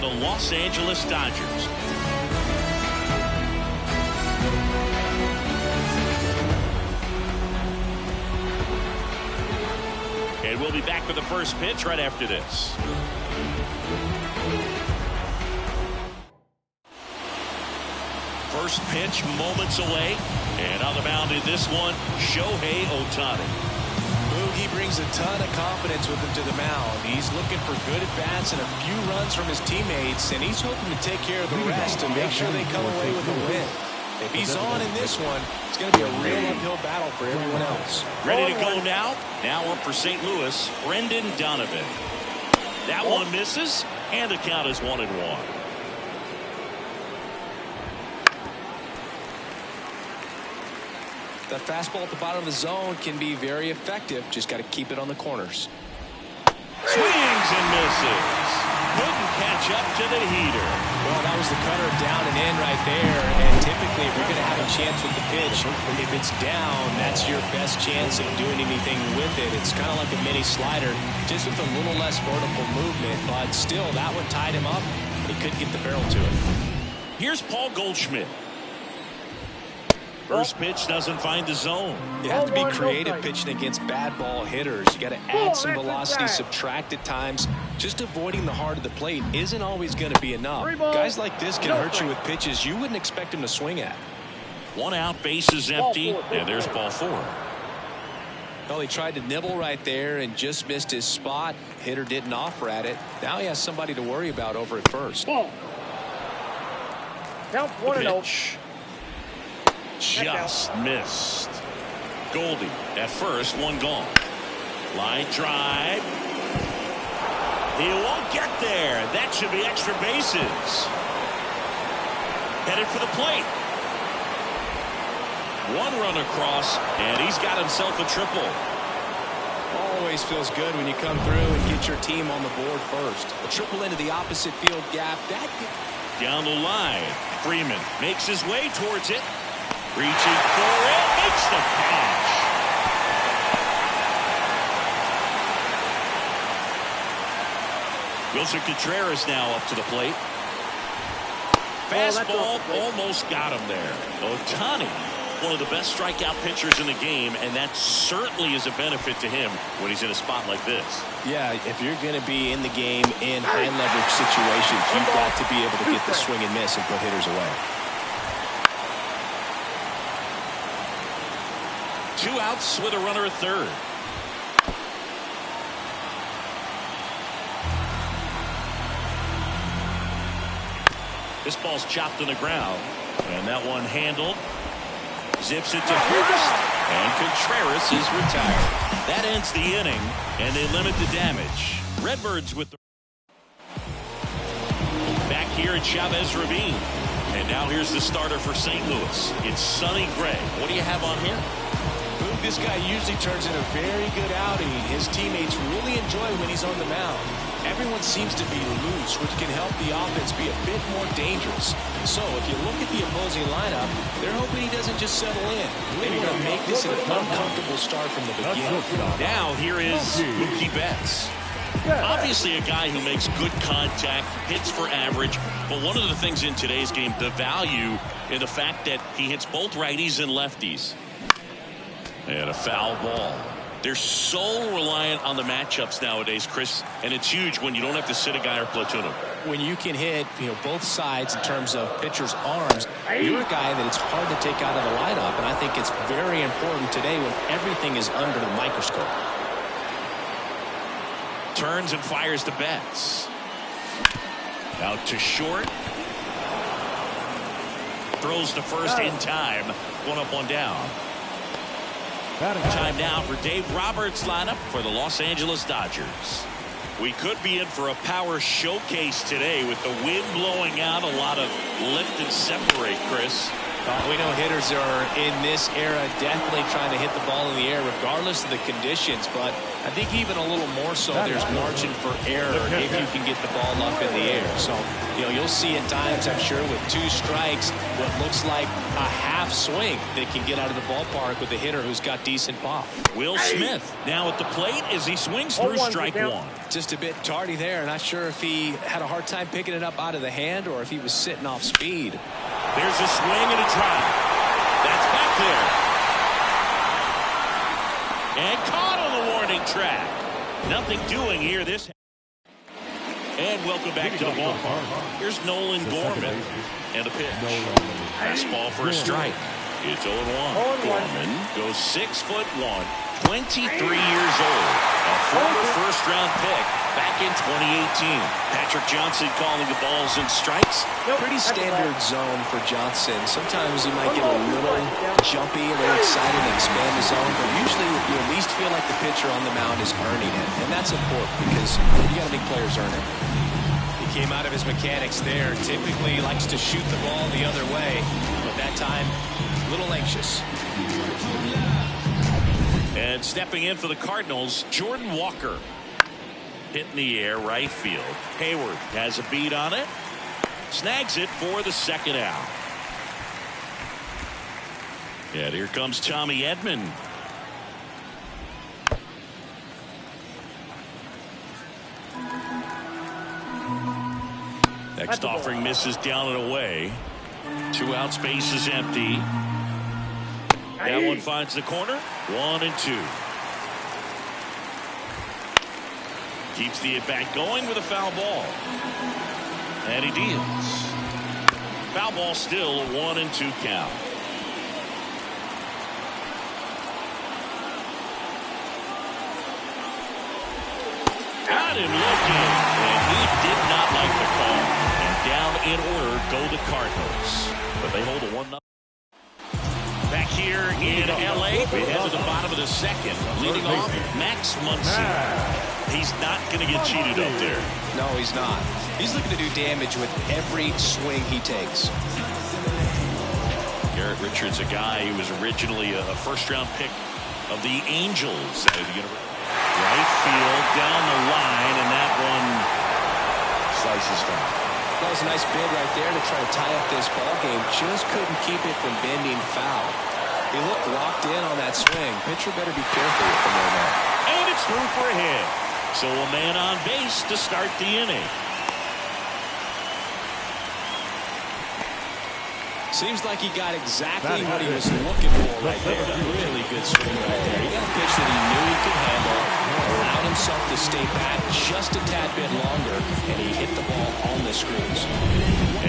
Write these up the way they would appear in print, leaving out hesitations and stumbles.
the Los Angeles Dodgers. And we'll be back with the first pitch right after this. First pitch moments away. And on the mound in this one, Shohei Ohtani. He brings a ton of confidence with him to the mound. He's looking for good at-bats and a few runs from his teammates, and he's hoping to take care of the rest to make sure they come away with a win. If he's on in this one, it's going to be a real uphill battle for everyone else. Ready to go now. Now up for St. Louis, Brendan Donovan. That one misses, and the count is 1-1. That fastball at the bottom of the zone can be very effective. Just got to keep it on the corners. Swings and misses. Couldn't catch up to the heater. Well, that was the cutter down and in right there. And typically, if you're going to have a chance with the pitch, if it's down, that's your best chance of doing anything with it. It's kind of like a mini slider, just with a little less vertical movement. But still, that one tied him up. He couldn't get the barrel to it. Here's Paul Goldschmidt. First pitch doesn't find the zone. You have to be creative pitching against bad ball hitters. You got to add some velocity, subtract at times. Just avoiding the heart of the plate isn't always going to be enough. Guys like this can hurt you with pitches you wouldn't expect him to swing at. One out, base is empty, and there's ball 4. Well, he tried to nibble right there and just missed his spot. Hitter didn't offer at it. Now he has somebody to worry about over at first. Count 1-0. Just missed. Goldie at first, one gone. Line drive. He won't get there. That should be extra bases. Headed for the plate. One run across, and he's got himself a triple. Always feels good when you come through and get your team on the board first. A triple into the opposite field gap. Down the line. Freeman makes his way towards it. Reaching for it, makes the catch. Wilson Contreras now up to the plate. Fastball almost got him there. Ohtani, one of the best strikeout pitchers in the game, and that certainly is a benefit to him when he's in a spot like this. Yeah, if you're going to be in the game in high leverage situations, you've got to be able to get the swing and miss and put hitters away. 2 outs with a runner at third. This ball's chopped on the ground, and that one handled. Zips it to first, and Contreras is retired. That ends the inning, and they limit the damage. Redbirds with the back here at Chavez Ravine. And now here's the starter for St. Louis. It's Sonny Gray. What do you have on him? This guy usually turns in a very good outing. His teammates really enjoy when he's on the mound. Everyone seems to be loose, which can help the offense be a bit more dangerous. So if you look at the opposing lineup, they're hoping he doesn't just settle in. They want to make this an uncomfortable start from the beginning. Now here is Mookie Betts. Obviously a guy who makes good contact, hits for average, but one of the things in today's game, the value in the fact that he hits both righties and lefties. And a foul ball. They're so reliant on the matchups nowadays, Chris, and it's huge when you don't have to sit a guy or platoon him. When you can hit, both sides in terms of pitchers' arms, you're a guy that it's hard to take out of the lineup, and I think it's very important today when everything is under the microscope. Turns and fires to Betts. Out to short. Throws to first in time. 1 up, 1 down. Time now for Dave Roberts' lineup for the Los Angeles Dodgers. We could be in for a power showcase today with the wind blowing out, a lot of lift and separate, Chris. We know hitters are in this era definitely trying to hit the ball in the air regardless of the conditions, but I think even a little more so there's margin for error if you can get the ball up in the air. So, you'll see at times, I'm sure, with 2 strikes, what looks like a half swing that can get out of the ballpark with a hitter who's got decent pop. Will Smith now at the plate as he swings through strike 1. Just a bit tardy there. Not sure if he had a hard time picking it up out of the hand or if he was sitting off speed. There's a swing and a drive. That's back there. And caught on the warning track. Nothing doing here this. And welcome back to the ballpark. Here's Nolan Gorman. And a pitch. Fastball for a strike. It's 0-1. Gorman goes 6'1", 23 years old. A former first-round pick back in 2018. Patrick Johnson calling the balls and strikes. Pretty standard zone for Johnson. Sometimes he might get a little jumpy, a little excited and expand the zone, but usually you at least feel like the pitcher on the mound is earning it. And that's important because you got to make players earn it. He came out of his mechanics there. Typically likes to shoot the ball the other way, but that time a little anxious. And stepping in for the Cardinals, Jordan Walker. Hit in the air, right field. Hayward has a beat on it. Snags it for the second out. And here comes Tommy Edman. Next offering misses down and away. 2 outs, base is empty. That one finds the corner. 1-2. Keeps the at-bat going with a foul ball. And he deals. Foul ball still a 1-2 count. Got him looking. And he did not like the call. And down in order go the Cardinals. But they hold a 1-0. Back here in L.A., we head to the bottom of the second. Leading off, Max Muncy. He's not going to get cheated up there. No, he's not. He's looking to do damage with every swing he takes. Garrett Richards, a guy who was originally a first-round pick of the Angels out of the University. Right field, down the line, and that one slices down. That was a nice bid right there to try to tie up this ball game. Just couldn't keep it from bending foul. He looked locked in on that swing. Pitcher better be careful with the moment. And it's through for a hit. So a man on base to start the inning. Seems like he got exactly what he was looking for right there. Really good swing right there. He got a pitch that he knew he could handle, allowed himself to stay back just a tad bit longer, and he hit the ball on the screws.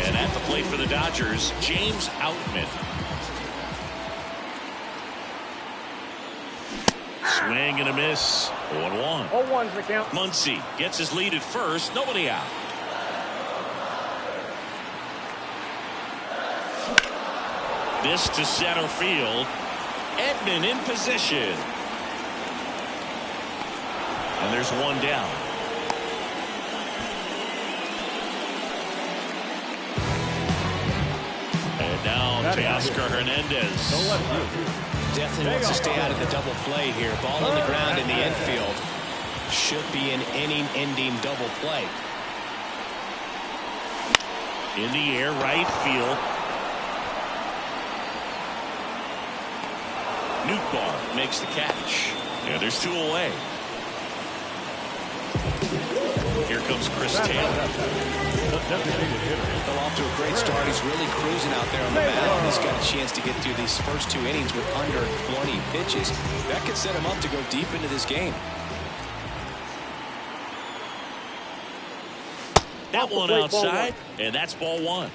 And at the plate for the Dodgers, James Outman. Swing and a miss. 0-1. 0-1's the count. Muncy gets his lead at first. Nobody out. This to center field. Edman in position. And there's one down. And now Teoscar Hernandez. Definitely wants to stay out of the double play here. Ball on the ground in the infield. Should be an inning-ending double play. In the air, right field. Nootbaar makes the catch. Yeah, there's 2 away. Here comes Chris Taylor. Well, off to a great start. He's really cruising out there on the mound. He's got a chance to get through these first 2 innings with under 20 pitches. That could set him up to go deep into this game. That one outside, and that's ball 1.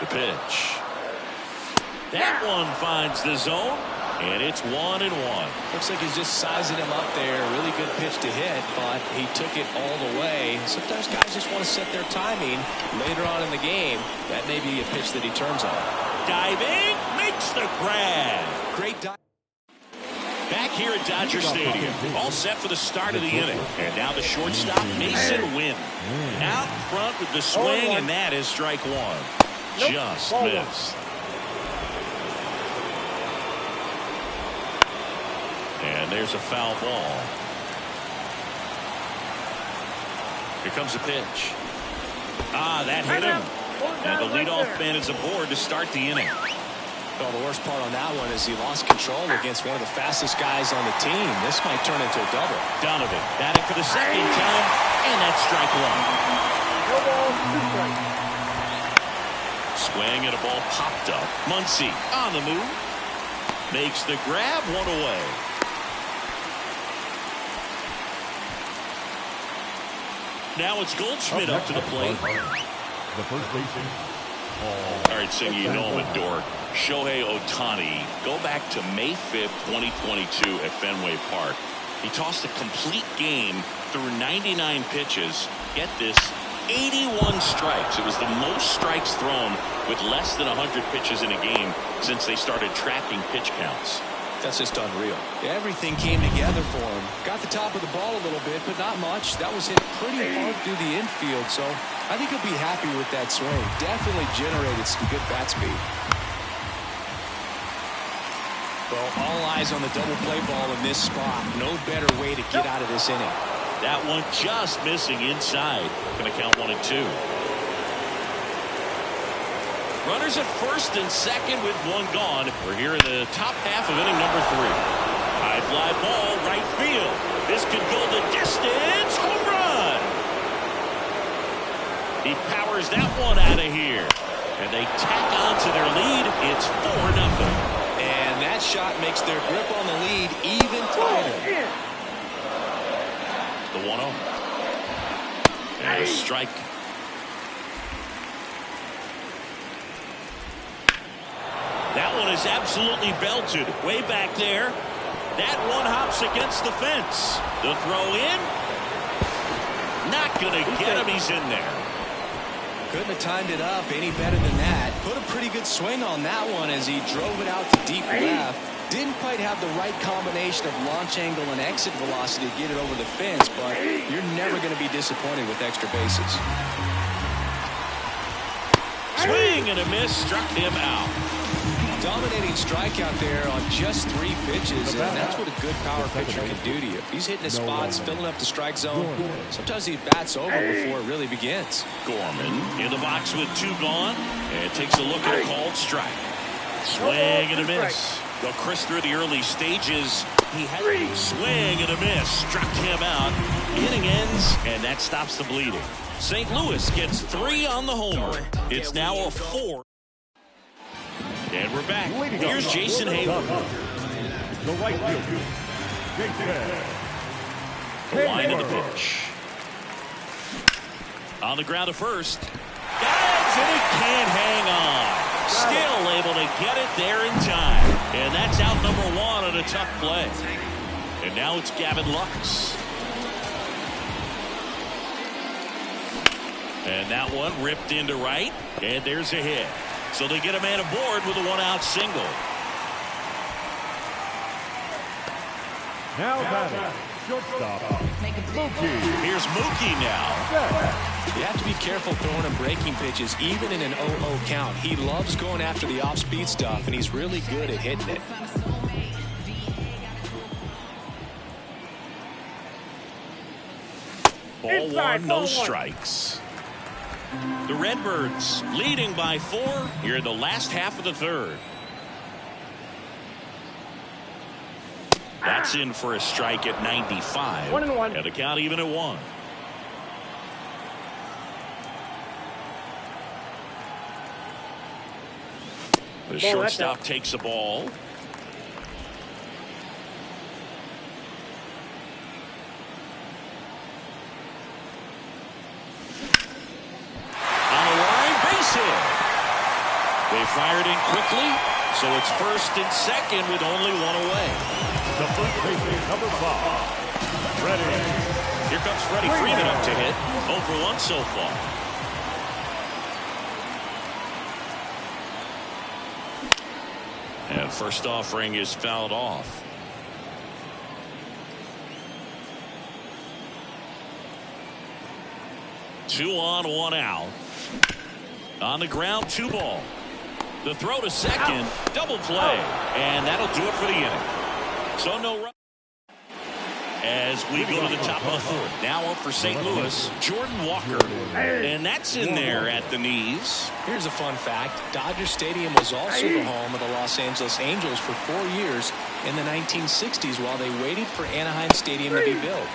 The pitch. That one finds the zone, and it's 1-1. Looks like he's just sizing him up there. Really good pitch to hit, but he took it all the way. Sometimes guys just want to set their timing later on in the game. That may be a pitch that he turns on. Diving, makes the grab. Great dive. Back here at Dodger Stadium, all set for the start of the inning. And now the shortstop, Mason Wynn. Out front with the swing, and that is strike one. Just missed. And there's a foul ball. Here comes the pitch. That hit him. And the leadoff man is aboard to start the inning. Well, the worst part on that one is he lost control against one of the fastest guys on the team. This might turn into a double. Donovan batting for the second time, and that's strike one. Swing and a ball popped up. Muncy on the move. Makes the grab, one away. Now it's Goldschmidt up to the plate. The first baseman. All right, Singy, you know him at Dork. Shohei Ohtani. Go back to May 5th, 2022 at Fenway Park. He tossed a complete game through 99 pitches. Get this, 81 strikes. It was the most strikes thrown with less than 100 pitches in a game since they started tracking pitch counts. That's just unreal. Everything came together for him. Got the top of the ball a little bit, but not much. That was hit pretty hard through the infield, so I think he'll be happy with that swing. Definitely generated some good bat speed. Well, all eyes on the double play ball in this spot. No better way to get out of this inning. That one just missing inside. Going to count 1 and 2. Runners at first and second with one gone. We're here in the top half of inning number 3. High fly ball, right field. This could go the distance. Home run. He powers that one out of here. And they tack on to their lead. It's 4-0. And that shot makes their grip on the lead even tighter. The 1-0. And a strike. That one is absolutely belted. Way back there. That one hops against the fence. The throw in. Not going to get him. He's in there. Couldn't have timed it up any better than that. Put a pretty good swing on that one as he drove it out to deep left. Didn't quite have the right combination of launch angle and exit velocity to get it over the fence, but you're never going to be disappointed with extra bases. Swing and a miss. Struck him out. Dominating strikeout there on just 3 pitches, and that's what a good power pitcher can do to you. If he's hitting his spots, filling up the strike zone, sometimes he bats over before it really begins. Gorman in the box with 2 gone, and takes a look at a called strike. Swing and a miss. Well, Chris, through the early stages, he had a swing and a miss. Struck him out. Inning ends, and that stops the bleeding. St. Louis gets 3 on the homer. It's now a 4. And we're back. Here's Jason Hayward. The right fielder, Jason. The line of the pitch. On the ground at first. Guys, and he can't hang on. Still able to get it there in time. And that's out number 1 on a tough play. And now it's Gavin Lux. And that one ripped into right. And there's a hit. So they get a man aboard with a 1-out single. Now batting, shortstop, Mookie. Here's Mookie now. You have to be careful throwing him breaking pitches, even in an 0-0 count. He loves going after the off-speed stuff, and he's really good at hitting it. Ball 1, no strikes. The Redbirds leading by 4 here in the last half of the 3rd. That's in for a strike at 95. 1-1. And the count even at 1. The shortstop takes the ball. They fired in quickly, so it's first and second with only 1 away. The first baseman, number 5, Freddie. Here comes Freddie Freeman up to hit. 0 for 1 so far. And first offering is fouled off. 2 on, 1 out. On the ground, 2 ball. The throw to second, double play, and that'll do it for the inning. So no run. As we go to the top of the 4th. Now up for St. Louis, Jordan Walker. And that's in there at the knees. Here's a fun fact. Dodger Stadium was also the home of the Los Angeles Angels for 4 years in the 1960s while they waited for Anaheim Stadium to be built.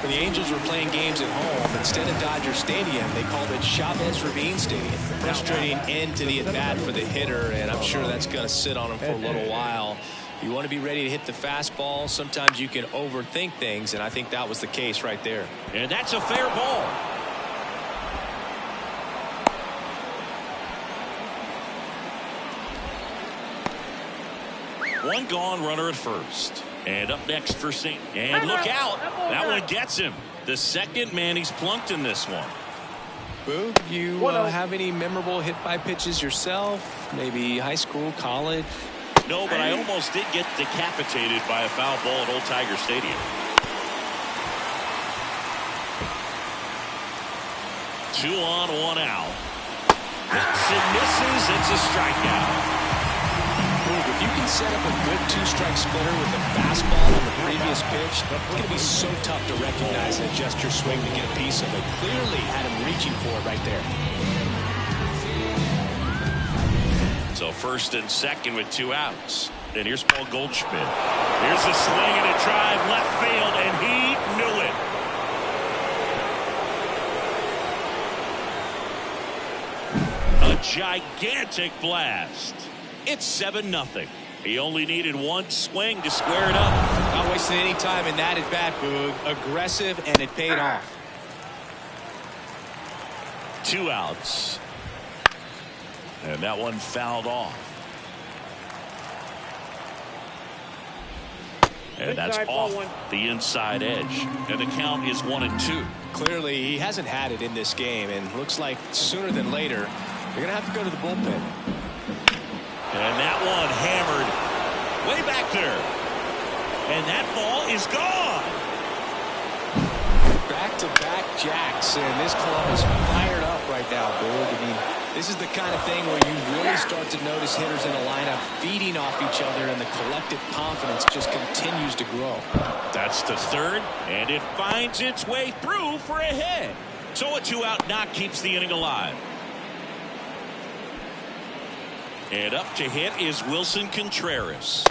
When the Angels were playing games at home, instead of Dodger Stadium, they called it Chavez Ravine Stadium. Frustrating end to the at-bat for the hitter, and I'm sure that's going to sit on him for a little while. You want to be ready to hit the fastball. Sometimes you can overthink things, and I think that was the case right there. And that's a fair ball. One gone, runner at first. And up next for St. And look out. That one gets him. The second man he's plunked in this one. Boog, you have any memorable hit-by pitches yourself? Maybe high school, college? No, but I almost did get decapitated by a foul ball at Old Tiger Stadium. 2 on, 1 out. It misses. It's a strikeout. If you can set up a good 2-strike splitter with a fastball on the previous pitch, it's going to be so tough to recognize and adjust your swing to get a piece of it. Clearly had him reaching for it right there. So first and second with 2 outs. And here's Paul Goldschmidt. Here's a swing and a drive left field, and he knew it. A gigantic blast. It's 7-0. He only needed 1 swing to square it up. Not wasting any time in that at bat, Boog. Aggressive, and it paid off. 2 outs. And that one fouled off. And that's off the inside edge. And the count is 1-2. Clearly, he hasn't had it in this game. And looks like sooner than later, they're going to have to go to the bullpen. And that one hammered way back there. And that ball is gone. Back-to-back jacks. And this club is fired up right now, Boog. I mean, this is the kind of thing where you really start to notice hitters in a lineup feeding off each other, and the collective confidence just continues to grow. That's the 3rd, and it finds its way through for a hit. So a 2-out knock keeps the inning alive. And up to hit is Wilson Contreras.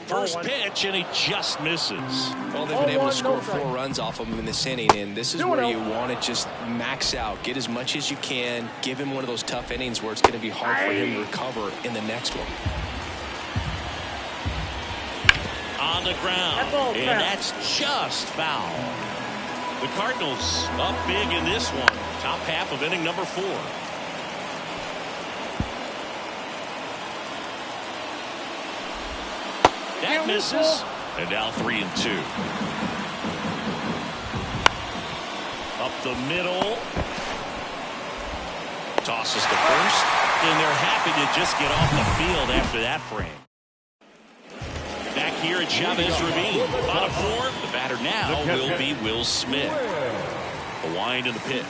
First pitch, and he just misses. Well, they've been able to score 4 runs off of him in this inning, and this is where you want to just max out. Get as much as you can. Give him one of those tough innings where it's going to be hard for him to recover in the next one. On the ground, and that's just foul. The Cardinals up big in this one. Top half of inning number 4. That misses. And now 3-2. Up the middle. Tosses to first. And they're happy to just get off the field after that frame. Back here at Chavez Ravine. Bottom 4. The batter now will be Will Smith. A wind in the pitch.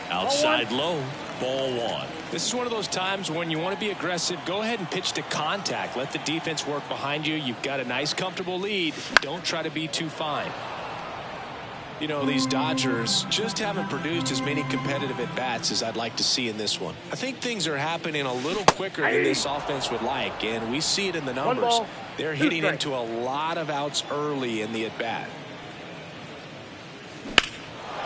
Outside low. Ball 1. This is one of those times when you want to be aggressive. Go ahead and pitch to contact. Let the defense work behind you. You've got a nice, comfortable lead. Don't try to be too fine. You know, these Dodgers just haven't produced as many competitive at-bats as I'd like to see in this one. I think things are happening a little quicker than this offense would like, and we see it in the numbers. They're hitting into a lot of outs early in the at-bat.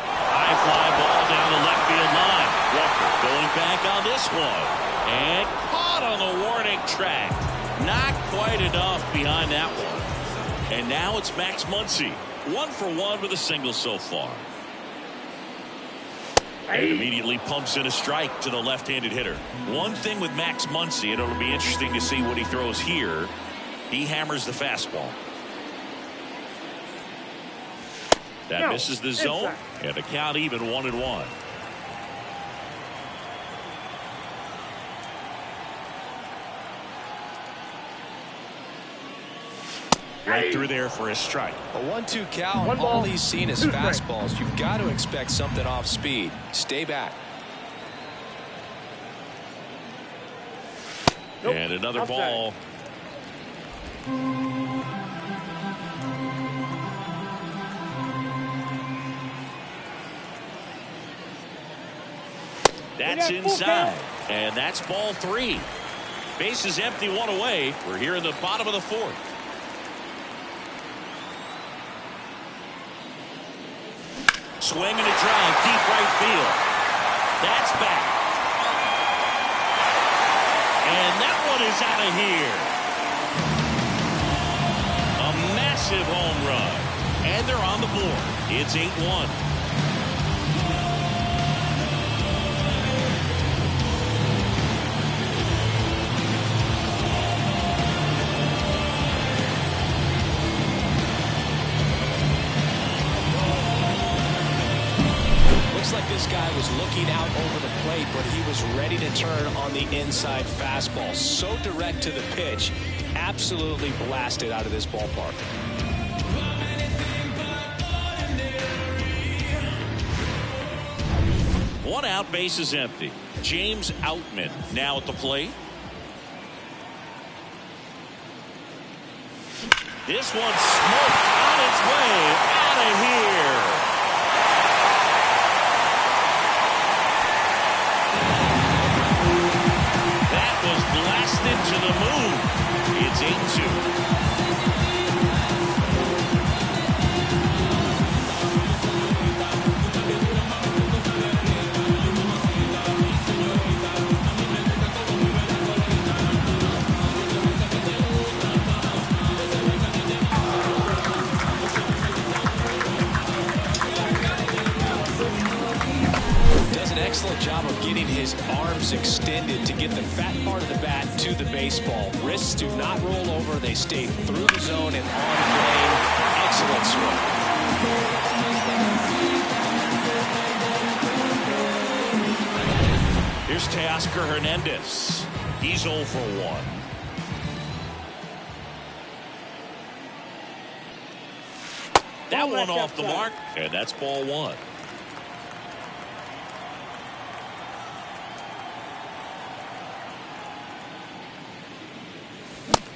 High fly ball down the left field line. Walker going back on this one. And caught on the warning track. Not quite enough behind that one. And now it's Max Muncy. 1 for 1 with a single so far. And immediately pumps in a strike to the left-handed hitter. One thing with Max Muncy, and it'll be interesting to see what he throws here. He hammers the fastball. That misses the zone, and the count even 1-1. Right through there for a strike. A 1-2 count. All he's seen is fastballs. You've got to expect something off speed. Stay back. And another ball. That's inside. And that's ball 3. Bases empty, 1 away. We're here in the bottom of the 4th. Swing and a drive, deep right field. That's back. And that one is out of here. A massive home run. And they're on the board. It's 8-1. Looks like this guy was looking out over the plate, but he was ready to turn on the inside fastball. So direct to the pitch. Absolutely blasted out of this ballpark. One out, base is empty. James Outman now at the plate. This one smoked on its way out of here. Blasted to the moon. It's 8-2. Excellent job of getting his arms extended to get the fat part of the bat to the baseball. Wrists do not roll over. They stay through the zone and on the plane. Excellent swing. Here's Teoscar Hernandez. He's 0 for 1. That one off the mark, and that's ball 1.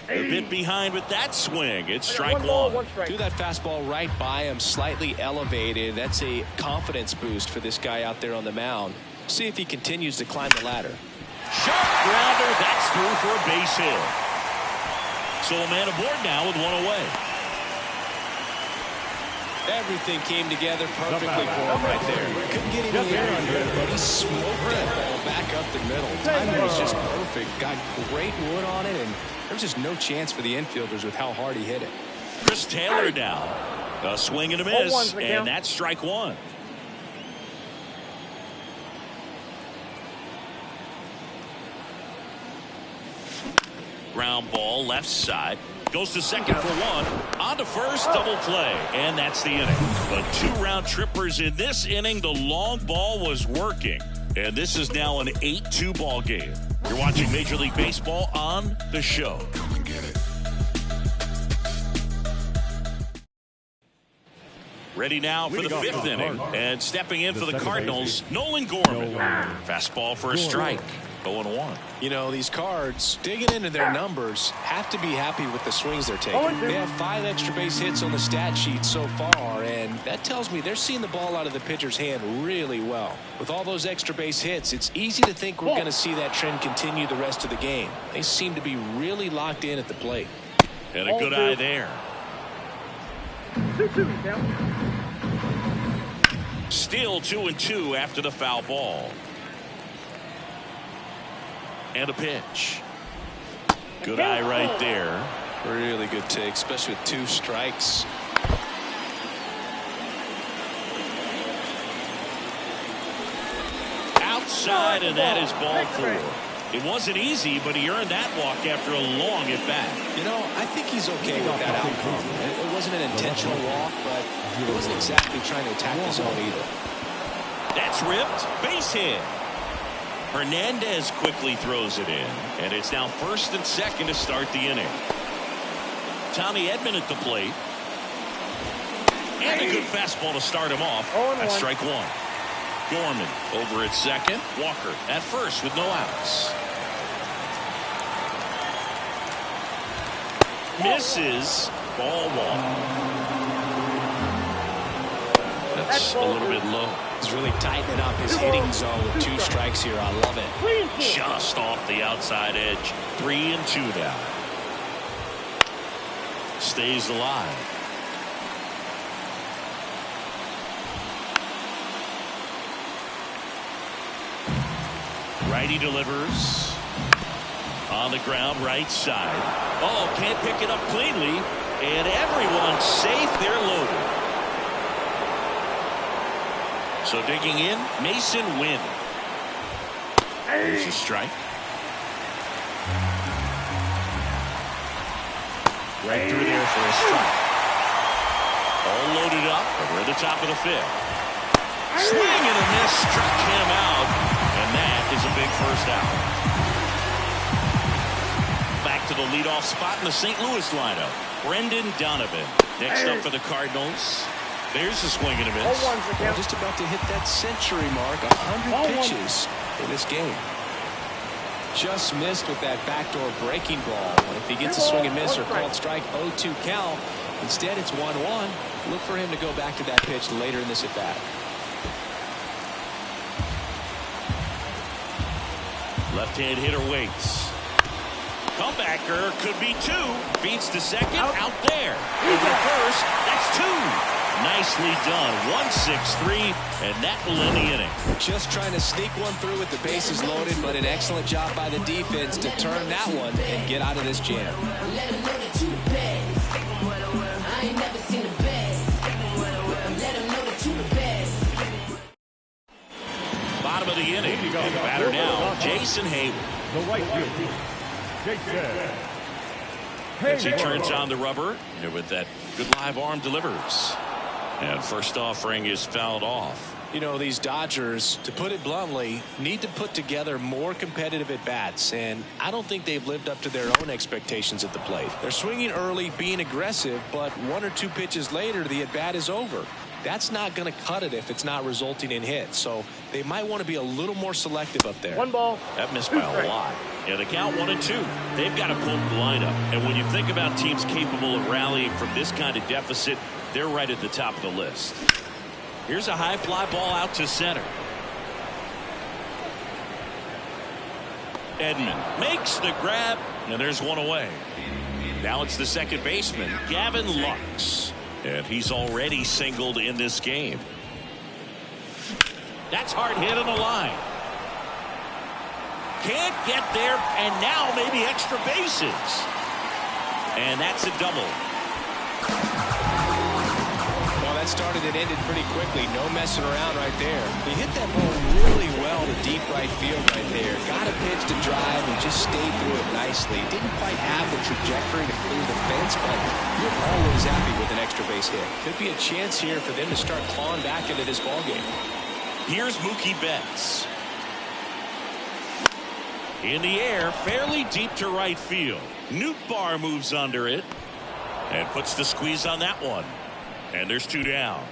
A bit behind with that swing. It's strike 1. Threw that fastball right by him, slightly elevated. That's a confidence boost for this guy out there on the mound. See if he continues to climb the ladder. Sharp grounder. That's through for a base hit. So a man aboard now with 1 away. Everything came together perfectly for him right there. Couldn't get any air under it, but he smoked that ball back up the middle. Timing was just perfect. Got great wood on it, and there's just no chance for the infielders with how hard he hit it. Chris Taylor now. A swing and a miss, and that's strike 1. Ground ball, left side. Goes to second for 1. On to first, double play. And that's the inning. But 2 round trippers in this inning. The long ball was working. And this is now an 8-2 ball game. You're watching Major League Baseball on The Show. Come and get it. Ready now for the 5th inning. And stepping in for the Cardinals, Nolan Gorman. Fastball for a strike. 0-1. You know, these Cards, digging into their numbers, have to be happy with the swings they're taking. They have 5 extra base hits on the stat sheet so far, and that tells me they're seeing the ball out of the pitcher's hand really well. With all those extra base hits, it's easy to think we're going to see that trend continue the rest of the game. They seem to be really locked in at the plate. And a good eye there. Still 2-2 after the foul ball. And a pitch. Good eye right there. Really good take, especially with 2 strikes. Outside, and that is ball 4. It wasn't easy, but he earned that walk after a long at-bat. You know, I think he's okay with that outcome. It wasn't an intentional walk, but he wasn't exactly trying to attack the zone either. That's ripped. Base hit. Hernandez quickly throws it in, and it's now 1st and 2nd to start the inning. Tommy Edman at the plate. And a good fastball to start him off. That's strike one. Gorman over at second. Walker at first with no outs. Misses. Ball one. That's a little bit low. He's really tightening up his hitting zone with 2 strikes here. I love it. Just off the outside edge. 3-2 now. Stays alive. Righty delivers. On the ground, right side. Oh, can't pick it up cleanly. And everyone's safe. They're loaded. So digging in, Mason Wynn. There's a strike. Right through there for a strike. All loaded up. We're at the top of the 5th. Swing and a miss. Struck him out. And that is a big first out. Back to the leadoff spot in the St. Louis lineup. Brendan Donovan. Next up for the Cardinals. There's a swing and a miss. Well, just about to hit that century mark. 100 pitches in this game. Just missed with that backdoor breaking ball. If he gets a swing and miss or called strike, 0-2 count. Instead, it's 1-1. Look for him to go back to that pitch later in this at bat. Left-hand hitter waits. Comebacker could be 2. Beats the second. Out there. Over first. That's 2. Nicely done. 1-6-3, and that will end the inning. Just trying to sneak one through with the bases loaded, but an excellent job by the defense to turn that one and get out of this jam. Bottom of the inning. And batter now, Jason Hayward. The right fielder, Jason. As he turns on the rubber, and with that good live arm delivers. And first offering is fouled off. You know, these Dodgers, to put it bluntly, need to put together more competitive at-bats, and I don't think they've lived up to their own expectations at the plate. They're swinging early, being aggressive, but 1 or 2 pitches later, the at-bat is over. That's not going to cut it if it's not resulting in hits, so they might want to be a little more selective up there. 1 ball. That missed by a lot. Yeah, the count 1-2. They've got to pull the lineup, and when you think about teams capable of rallying from this kind of deficit, they're right at the top of the list. Here's a high fly ball out to center. Edman makes the grab, and there's one away. Now it's the second baseman, Gavin Lux, and he's already singled in this game. That's hard hit on the line. Can't get there, and now maybe extra bases. And that's a double. Started and ended pretty quickly. No messing around right there. He hit that ball really well to deep right field right there. Got a pitch to drive and just stayed through it nicely. Didn't quite have the trajectory to clear the fence, but you're always happy with an extra base hit. Could be a chance here for them to start clawing back into this ball game. Here's Mookie Betts. In the air, fairly deep to right field. Nootbaar moves under it and puts the squeeze on that one. And there's 2 down.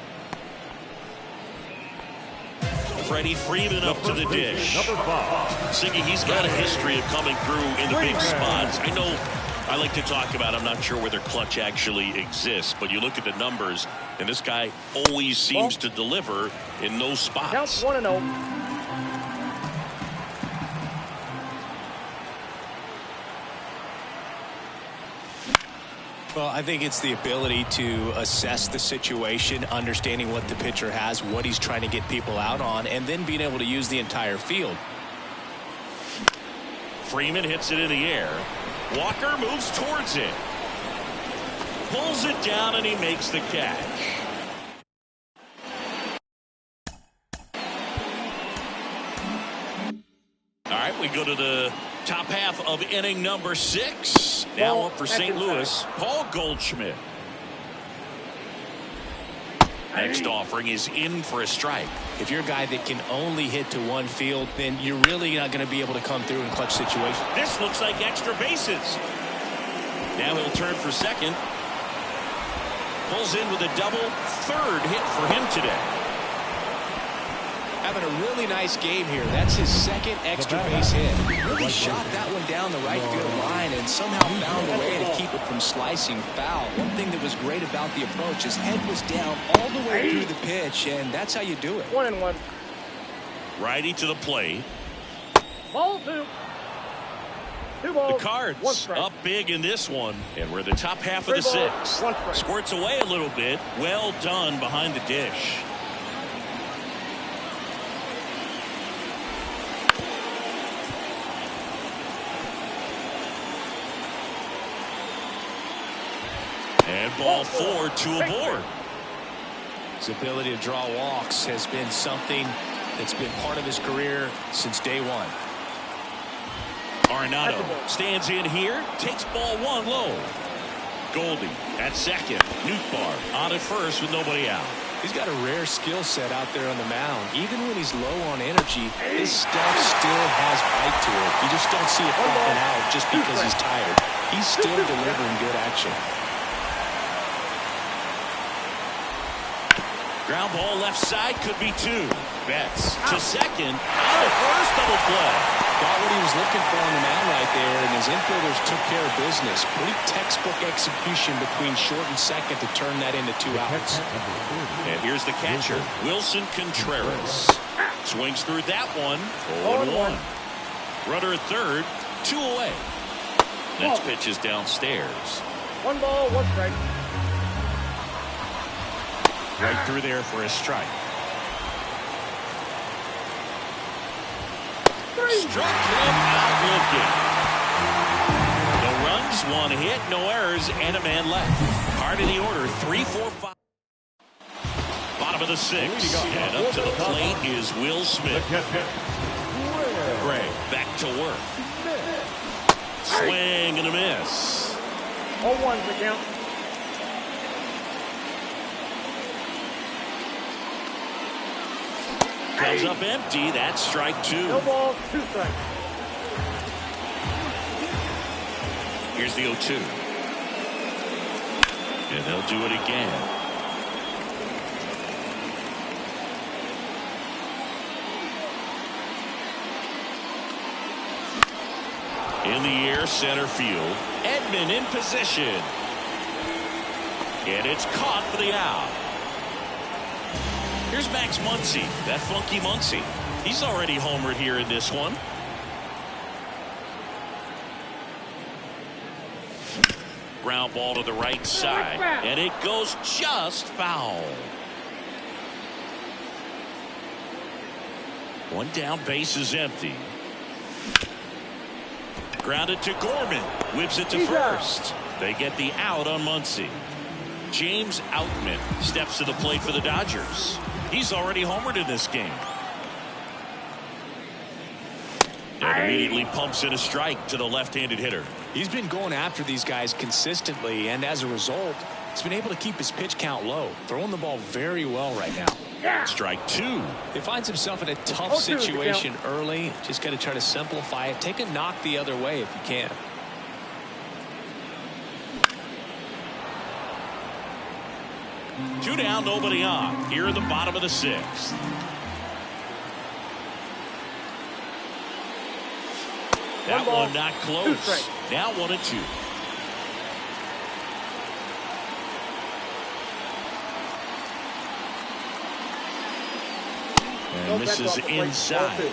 Freddie Freeman up to the dish. Number 5. Siggy, he's got a history of coming through in the big spots. I know I like to talk about, I'm not sure whether clutch actually exists, but you look at the numbers, and this guy always seems to deliver in those spots. Counts 1-0. Well, I think it's the ability to assess the situation, understanding what the pitcher has, what he's trying to get people out on, and then being able to use the entire field. Freeman hits it in the air. Walker moves towards it. Pulls it down, and he makes the catch. All right, we go to the top half of inning number 6. Now up for St. Louis, Paul Goldschmidt. Next offering is in for a strike. If you're a guy that can only hit to one field, then you're really not going to be able to come through in clutch situations. This looks like extra bases. Now he'll turn for second. Pulls in with a double, third hit for him today. Having a really nice game here. That's his second extra base hit. Really shot that one down the right field line and somehow found a way to keep it from slicing foul. One thing that was great about the approach, his head was down all the way through the pitch, and that's how you do it. 1-1. Righty to the plate. Ball 2. 2 balls. The Cards up big in this one, and we're the top half of the 6th. Squirts away a little bit. Well done behind the dish. And ball 4, 2 aboard. His ability to draw walks has been something that's been part of his career since day one. Arenado stands in here, takes ball 1 low. Goldie at second. Nootbaar on at first with nobody out. He's got a rare skill set out there on the mound. Even when he's low on energy, his stuff still has bite to it. You just don't see it falling out just because he's tired. He's still delivering good action. Ground ball left side, could be 2. Betts to second. Out of first, double play. Got what he was looking for on the mound right there, and his infielders took care of business. Pretty textbook execution between short and second to turn that into 2 outs. And here's the catcher, Wilson Contreras. Swings through that one. 0-1. Runner at third, 2 away. Next pitch is downstairs. 1 ball, 1 strike. Right through there for a strike. Struck him out looking. No runs, 1 hit, no errors, and a man left. Part of the order, 3, 4, 5. Bottom of the 6th, and up to the plate is Will Smith. Gray back to work. Swing and a miss. 0-1's the count. Comes up empty. That's strike 2. No balls, 2 strikes. Here's the 0-2. And they'll do it again. In the air, center field. Edman in position. And it's caught for the out. Here's Max Muncy, that funky Muncy. He's already homered here in this one. Ground ball to the right side, and it goes just foul. 1 down, base is empty. Grounded to Gorman, whips it to first. They get the out on Muncy. James Outman steps to the plate for the Dodgers. He's already homered in this game. And immediately pumps in a strike to the left-handed hitter. He's been going after these guys consistently, and as a result, he's been able to keep his pitch count low, throwing the ball very well right now. Strike 2. He finds himself in a tough situation early. Just got to try to simplify it. Take a knock the other way if you can. Two down, nobody on. Here in the bottom of the 6th. That one not close. Now 1-2. And misses inside.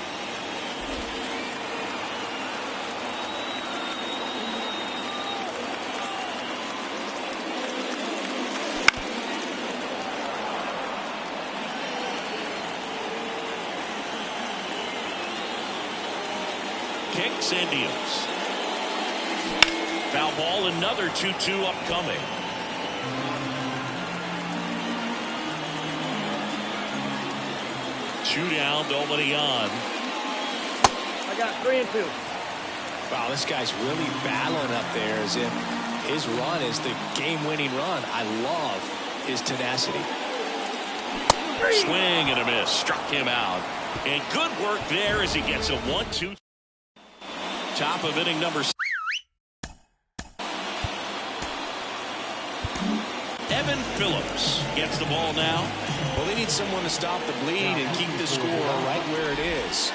Kicks and deals. Foul ball, another 2-2 upcoming. Two down, nobody on. I got 3-2. Wow, this guy's really battling up there as if his run is the game-winning run. I love his tenacity. Swing and a miss. Struck him out. And good work there as he gets a 1-2. Top of inning number 6. Gavin Phillips gets the ball now. Well, they need someone to stop the bleed and keep the score right where it is.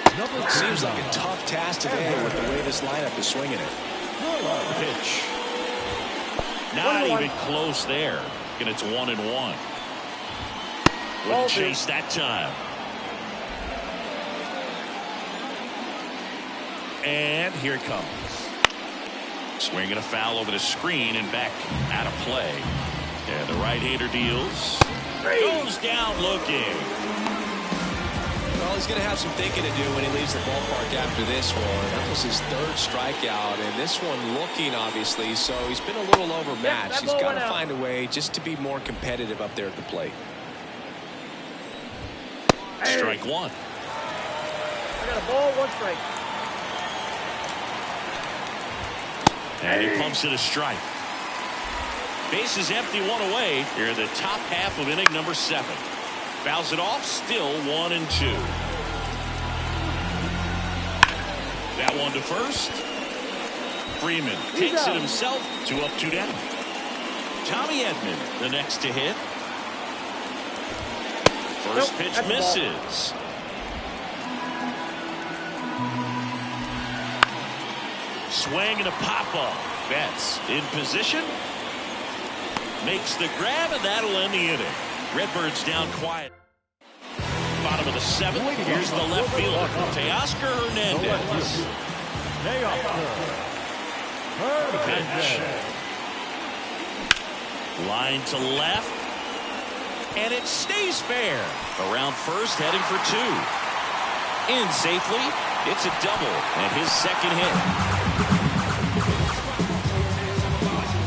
Seems like a tough task today with the way this lineup is swinging it. Pitch. Not even close there. And it's 1-1. Wouldn't chase that time. And here it comes. Swinging a foul over the screen and back out of play. And the right-hander deals. Goes down looking. Well, he's going to have some thinking to do when he leaves the ballpark after this one. That was his third strikeout, and this one looking, obviously, so he's been a little overmatched. He's got to find a way just to be more competitive up there at the plate. Strike one. I got a ball, 1 strike. And he pumps it a strike. Base is empty, 1 away. Here in the top half of inning number 7. Fouls it off, still 1-2. That one to first. Freeman takes it himself. 2 up, 2 down. Tommy Edman, the next to hit. First pitch misses. Swing and a pop-up. Betts in position. Makes the grab, and that'll end the inning. Redbirds down quiet. Bottom of the 7th. Here's the left fielder, Teoscar Hernandez. Pitch. Line to left. And it stays fair. Around first, heading for 2. In safely. It's a double, and his second hit.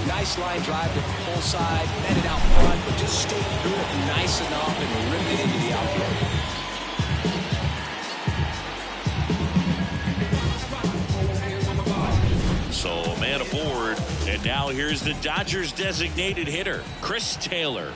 Nice line drive to the pull side, met it out front, but just stayed through it nice enough and ripped it into the outfield. So a man aboard, and now here's the Dodgers designated hitter, Chris Taylor.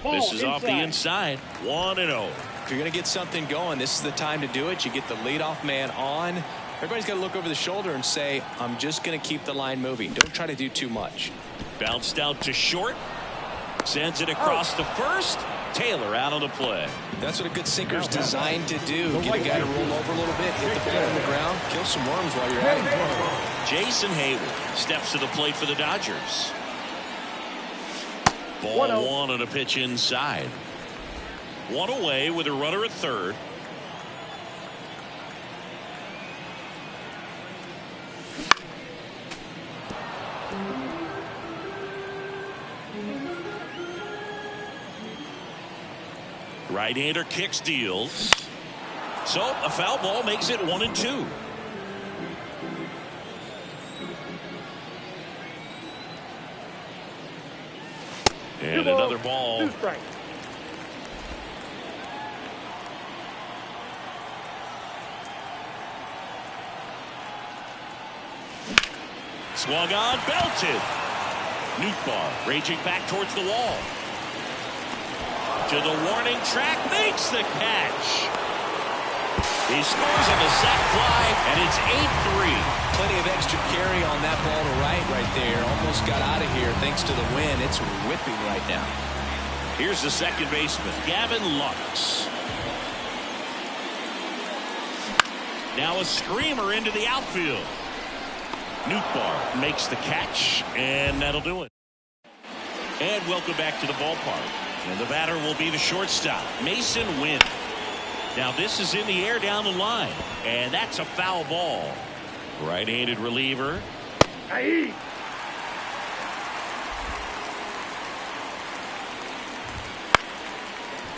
This is off the inside. 1-0. If you're going to get something going, this is the time to do it. You get the leadoff man on. Everybody's got to look over the shoulder and say, I'm just going to keep the line moving. Don't try to do too much. Bounced out to short. Sends it across to first. Taylor out on the play. That's what a good sinker's designed to do. Get a guy to roll over a little bit, hit the ball on the ground, kill some worms while you're at it. Jason Hayward steps to the plate for the Dodgers. Ball 1 on a pitch inside. 1 away with a runner at third. Right-hander kicks, deals. So a foul ball makes it 1-2. And another ball. 2 strikes. Swung on, belted. Nootbaar raging back towards the wall. To the warning track, makes the catch. He scores on the sac fly, and it's 8-3. Plenty of extra carry on that ball to right there. Almost got out of here thanks to the wind. It's whipping right now. Here's the second baseman, Gavin Lux. Now a screamer into the outfield. Nootbaar makes the catch, and that'll do it. And welcome back to the ballpark. And the batter will be the shortstop, Mason Wynn. Now this is in the air down the line, and that's a foul ball. Right-handed reliever. Aye.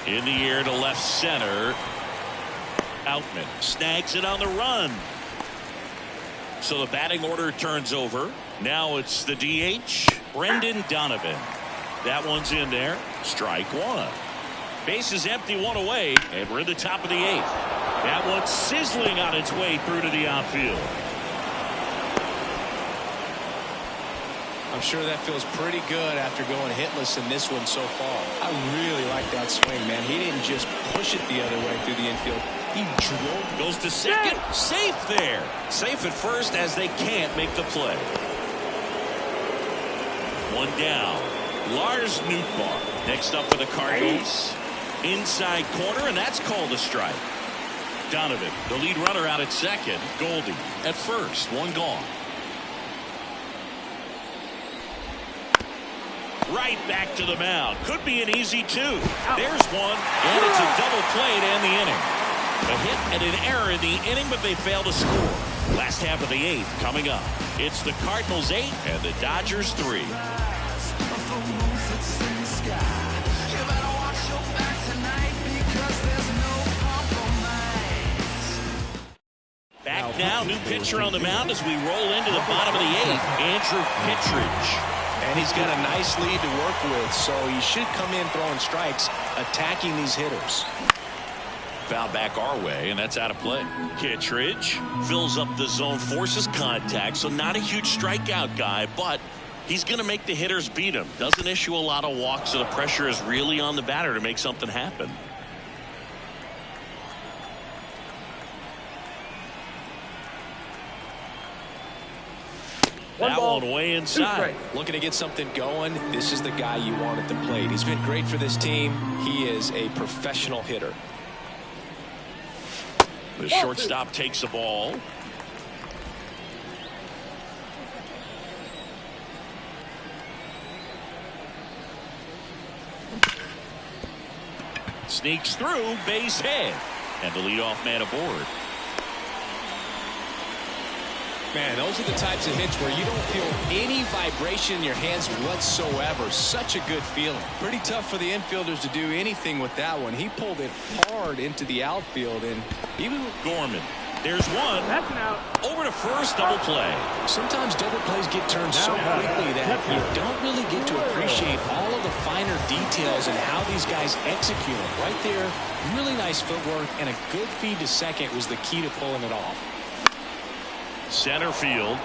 In the air to left center. Outman snags it on the run. So the batting order turns over. Now it's the DH, Brendan Donovan. That one's in there. Strike 1. Base is empty, 1 away, and we're in the top of the 8th. That one's sizzling on its way through to the outfield. I'm sure that feels pretty good after going hitless in this one so far. I really like that swing, man. He didn't just push it the other way through the infield. He drove. Goes to second. Safe there. Safe at first as they can't make the play. One down. Lars Nootbaar next up for the Cardinals. Inside corner, and that's called a strike. Donovan, the lead runner, out at second. Goldie at first. One gone. Right back to the mound. Could be an easy two. There's one, and it's a double play to end the inning. A hit and an error in the inning, but they fail to score. Last half of the 8th coming up. It's the Cardinals 8 and the Dodgers 3. Back now, new pitcher on the mound as we roll into the bottom of the 8th. Andrew Kittredge. And he's got a nice lead to work with, so he should come in throwing strikes, attacking these hitters. Foul back our way, and that's out of play. Kittredge fills up the zone, forces contact, so not a huge strikeout guy, but he's going to make the hitters beat him. Doesn't issue a lot of walks, so the pressure is really on the batter to make something happen. That one way inside. Looking to get something going. This is the guy you want at the plate. He's been great for this team. He is a professional hitter. The shortstop takes the ball. Sneaks through, base hit, and the leadoff man aboard. Man, those are the types of hits where you don't feel any vibration in your hands whatsoever. Such a good feeling. Pretty tough for the infielders to do anything with that one. He pulled it hard into the outfield, and even Gorman. There's one. That's an out. Over to first, double play. Sometimes double plays get turned so quickly that you don't really get to appreciate all of the finer details and how these guys execute it. Right there, really nice footwork, and a good feed to second was the key to pulling it off. Center field.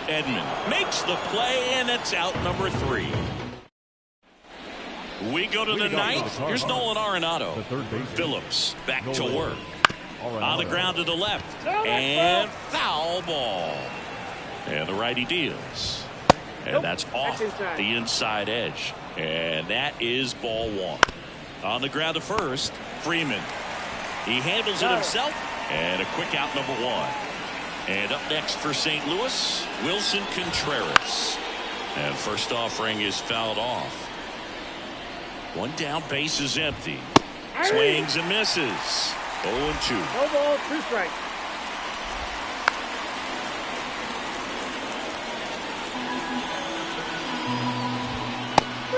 Edman makes the play, and it's out number 3. We go to the 9th. Here's Nolan Arenado. Phillips back to work. On the ground to the left. And foul ball. And the righty deals. And that's off the inside edge. And that is ball 1. On the ground to first, Freeman. He handles it himself. And a quick out, number 1. And up next for St. Louis, Wilson Contreras. And first offering is fouled off. One down, base is empty. Swings and misses. 0-2. No ball, 2 strikes.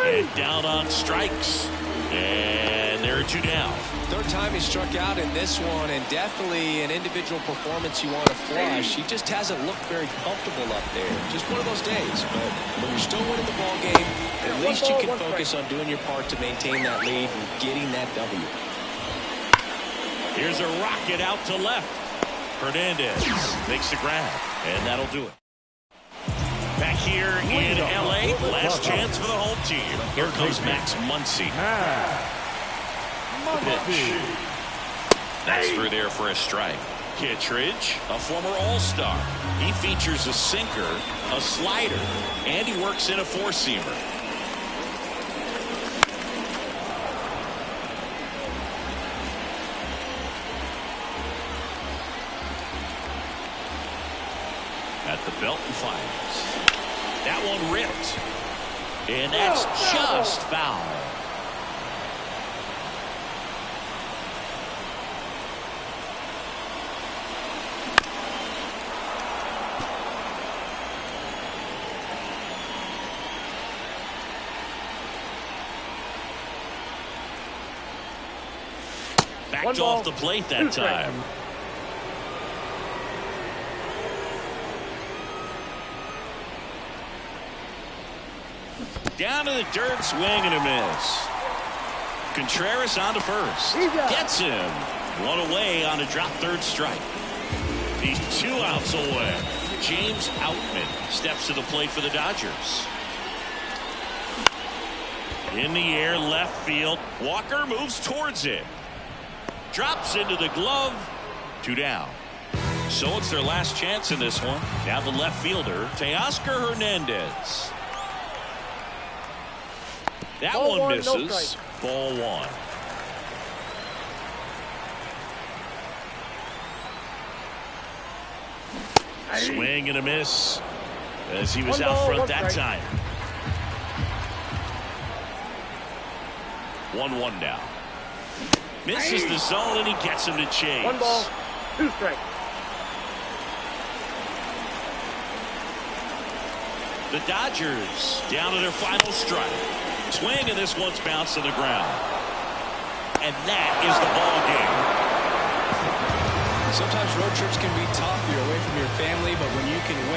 And down on strikes. And there are 2 down. Third time he struck out in this one, and definitely an individual performance you want to flush. He just hasn't looked very comfortable up there. Just one of those days. But when you're still winning the ball game, at least you can focus on doing your part to maintain that lead and getting that W. Here's a rocket out to left. Hernandez makes the grab, and that'll do it. Back here in L.A., last chance for the home team. Here comes Max Muncy. Pitch. That's through there for a strike. Kittredge, a former All-Star. He features a sinker, a slider, and he works in a 4-seamer. At the belt and fires. That one ripped. And that's just foul. Backed off the plate that time. Down to the dirt, swing and a miss. Contreras on to first. Gets him. One away on a drop third strike. He's 2 outs away. James Outman steps to the plate for the Dodgers. In the air, left field. Walker moves towards it. Drops into the glove. 2 down. So it's their last chance in this one. Now the left fielder, Teoscar Hernandez. That Ball one one, no misses. strike. Ball one. Swing and a miss as he was One out ball, front one that strike. time. 1-1 now. Misses the zone and he gets him to chase. 1 ball, 2 strikes. The Dodgers down to their final strike. Swing and this one's bounced to the ground. And that is the ball game. Sometimes road trips can be tough. You're away from your family, but when you can win.